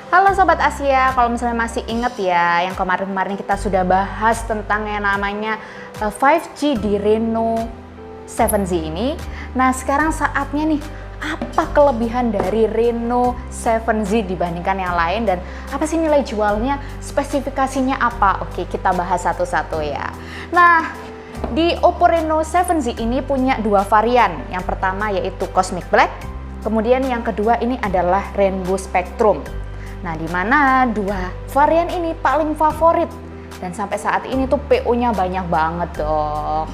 Halo Sobat Asia, kalau misalnya masih inget ya, yang kemarin-kemarin kita sudah bahas tentang yang namanya 5G di Reno 7Z ini. Nah sekarang saatnya nih, apa kelebihan dari Reno 7Z dibandingkan yang lain dan apa sih nilai jualnya, spesifikasinya apa? Oke, kita bahas satu-satu ya. Nah, di Oppo Reno 7Z ini punya dua varian. Yang pertama yaitu Cosmic Black, kemudian yang kedua ini adalah Rainbow Spectrum. Nah, di mana dua varian ini paling favorit dan sampai saat ini tuh PO-nya banyak banget dong.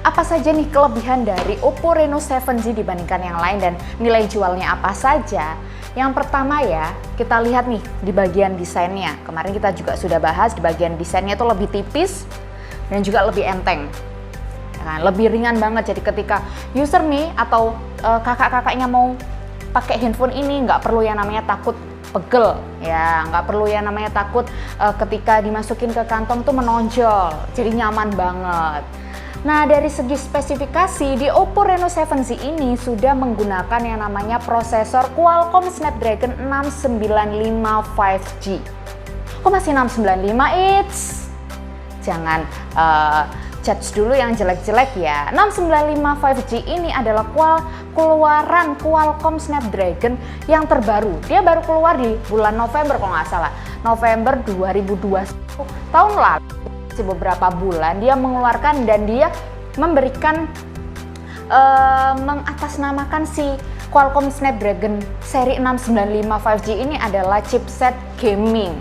Apa saja nih kelebihan dari Oppo Reno 7Z dibandingkan yang lain dan nilai jualnya apa saja? Yang pertama ya, kita lihat nih di bagian desainnya. Kemarin kita juga sudah bahas di bagian desainnya tuh lebih tipis dan juga lebih enteng. Nah, lebih ringan banget, jadi ketika user nih atau kakak-kakaknya mau pakai handphone ini nggak perlu yang namanya takut pegel ya, nggak perlu yang namanya takut ketika dimasukin ke kantong tuh menonjol, jadi nyaman banget. Nah, dari segi spesifikasi di Oppo Reno 7Z ini sudah menggunakan yang namanya prosesor Qualcomm Snapdragon 695 5G. Kok masih 695? It's jangan judge dulu yang jelek-jelek ya. 695 5G ini adalah keluaran Qualcomm Snapdragon yang terbaru. Dia baru keluar di bulan November kalau nggak salah. November 2021 tahun lalu. Beberapa bulan dia mengeluarkan dan dia memberikan mengatasnamakan si Qualcomm Snapdragon seri 695 5G ini adalah chipset gaming.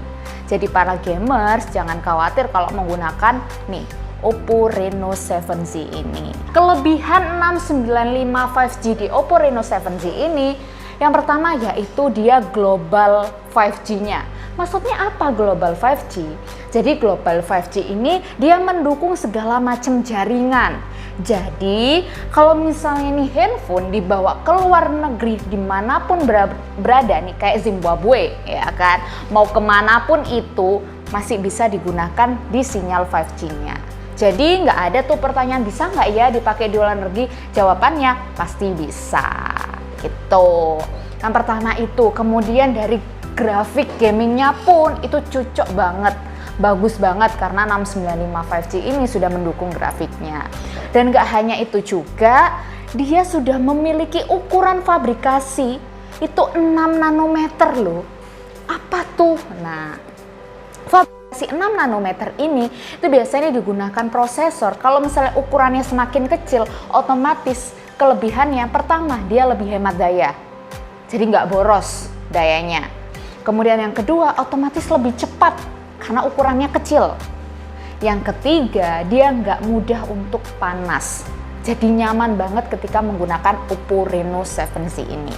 Jadi para gamers jangan khawatir kalau menggunakan nih Oppo Reno 7Z ini. Kelebihan 695 5G di Oppo Reno 7Z ini, yang pertama yaitu dia global 5G-nya. Maksudnya apa global 5G? Jadi global 5G ini dia mendukung segala macam jaringan. Jadi kalau misalnya nih handphone dibawa ke luar negeri dimanapun berada nih kayak Zimbabwe ya kan, mau kemanapun itu masih bisa digunakan di sinyal 5G-nya. Jadi nggak ada tuh pertanyaan bisa nggak ya dipakai di luar negeri? Jawabannya pasti bisa gitu. Yang pertama itu, kemudian dari grafik gamingnya pun itu cocok banget, bagus banget karena 695 5G ini sudah mendukung grafiknya. Dan nggak hanya itu juga, dia sudah memiliki ukuran fabrikasi itu 6 nanometer loh. Apa tuh? Nah, fabrikasi 6 nanometer ini itu biasanya digunakan prosesor. Kalau misalnya ukurannya semakin kecil, otomatis kelebihannya pertama dia lebih hemat daya. Jadi nggak boros dayanya. Kemudian yang kedua, otomatis lebih cepat karena ukurannya kecil. Yang ketiga, dia nggak mudah untuk panas. Jadi nyaman banget ketika menggunakan Oppo Reno 7Z ini.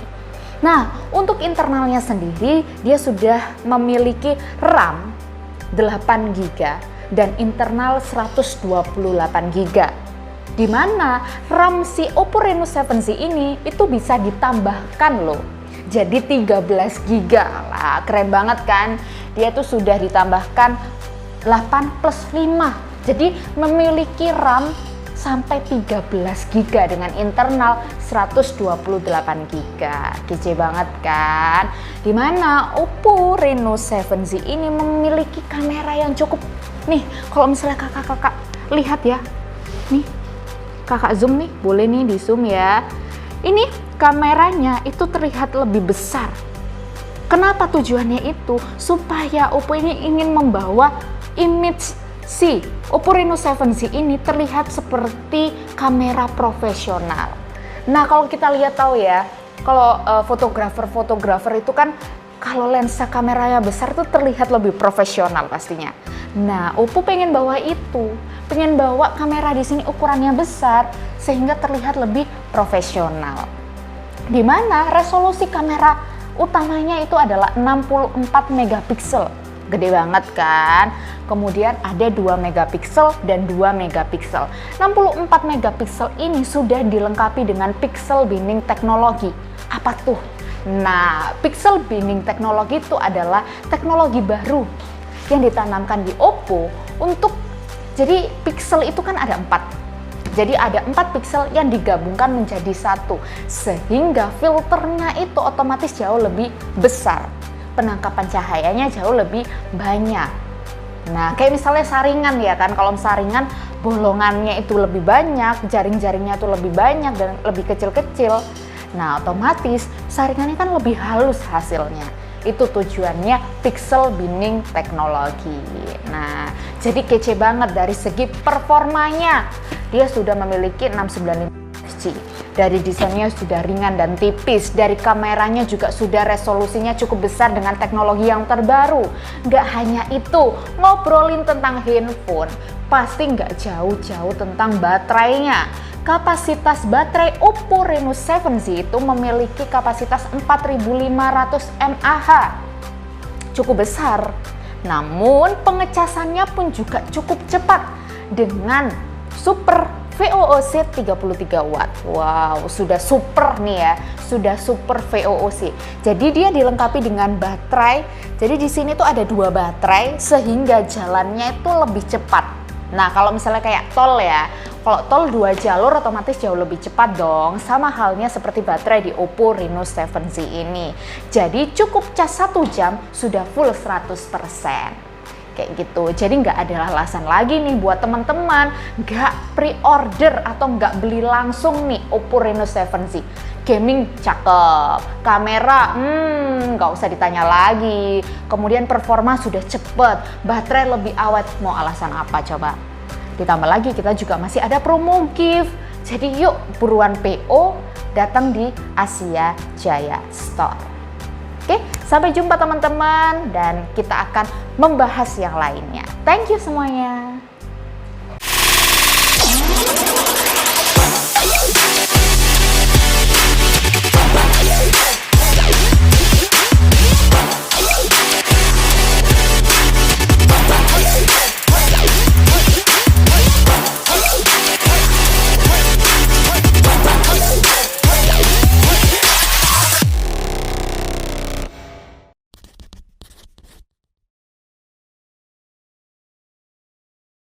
Nah, untuk internalnya sendiri, dia sudah memiliki RAM 8 GB dan internal 128 GB. Di mana RAM si Oppo Reno 7Z ini itu bisa ditambahkan loh. Jadi 13 GB lah, keren banget kan? Dia tuh sudah ditambahkan 8 plus 5. Jadi memiliki RAM sampai 13 GB dengan internal 128 GB. Kece banget kan? Dimana Oppo Reno 7Z ini memiliki kamera yang cukup. Nih, kalau misalnya kakak-kakak lihat ya. Nih, kakak zoom nih, boleh nih di zoom ya. Ini kameranya itu terlihat lebih besar. Kenapa tujuannya itu? Supaya Oppo ini ingin membawa image si Oppo Reno 7Z ini terlihat seperti kamera profesional. Nah, kalau kita lihat tahu ya, kalau fotografer itu kan kalau lensa kameranya besar tuh terlihat lebih profesional pastinya. Nah, Oppo pengen bawa itu, pengen bawa kamera di sini ukurannya besar sehingga terlihat lebih profesional. Di mana resolusi kamera utamanya itu adalah 64 megapiksel. Gede banget kan? Kemudian ada 2 megapiksel dan 2 megapiksel. 64 megapiksel ini sudah dilengkapi dengan pixel binning teknologi. Apa tuh? Nah, pixel binning teknologi itu adalah teknologi baru yang ditanamkan di Oppo untuk, jadi pixel itu kan ada 4. Jadi ada 4 pixel yang digabungkan menjadi 1, sehingga filternya itu otomatis jauh lebih besar. penangkapan cahayanya jauh lebih banyak. Nah, kayak misalnya saringan ya kan, kalau saringan bolongannya itu lebih banyak, jaring-jaringnya itu lebih banyak dan lebih kecil-kecil. Nah, otomatis saringannya kan lebih halus hasilnya. Itu tujuannya pixel binning teknologi. Nah, jadi kece banget dari segi performanya. Dia sudah memiliki 695 Hz. Dari desainnya sudah ringan dan tipis, dari kameranya juga sudah resolusinya cukup besar dengan teknologi yang terbaru. Nggak hanya itu, ngobrolin tentang handphone, pasti nggak jauh-jauh tentang baterainya. Kapasitas baterai Oppo Reno 7Z itu memiliki kapasitas 4500 mAh. Cukup besar. Namun pengecasannya pun juga cukup cepat dengan super VOOC 33 watt. Wow, sudah super nih ya, sudah super VOOC. Jadi dia dilengkapi dengan baterai. Jadi di sini tuh ada 2 baterai sehingga jalannya itu lebih cepat. Nah, kalau misalnya kayak tol ya, kalau tol 2 jalur otomatis jauh lebih cepat dong. Sama halnya seperti baterai di Oppo Reno 7Z ini. Jadi cukup cas 1 jam sudah full 100%. Kayak gitu, jadi nggak ada alasan lagi nih buat teman-teman nggak pre-order atau nggak beli langsung nih Oppo Reno 7Z. Gaming cakep, kamera nggak usah ditanya lagi, kemudian performa sudah cepet, baterai lebih awet, mau alasan apa coba? Ditambah lagi kita juga masih ada promo gift, jadi yuk buruan PO, datang di Asia Jaya Store. Oke, sampai jumpa teman-teman dan kita akan membahas yang lainnya. Thank you semuanya.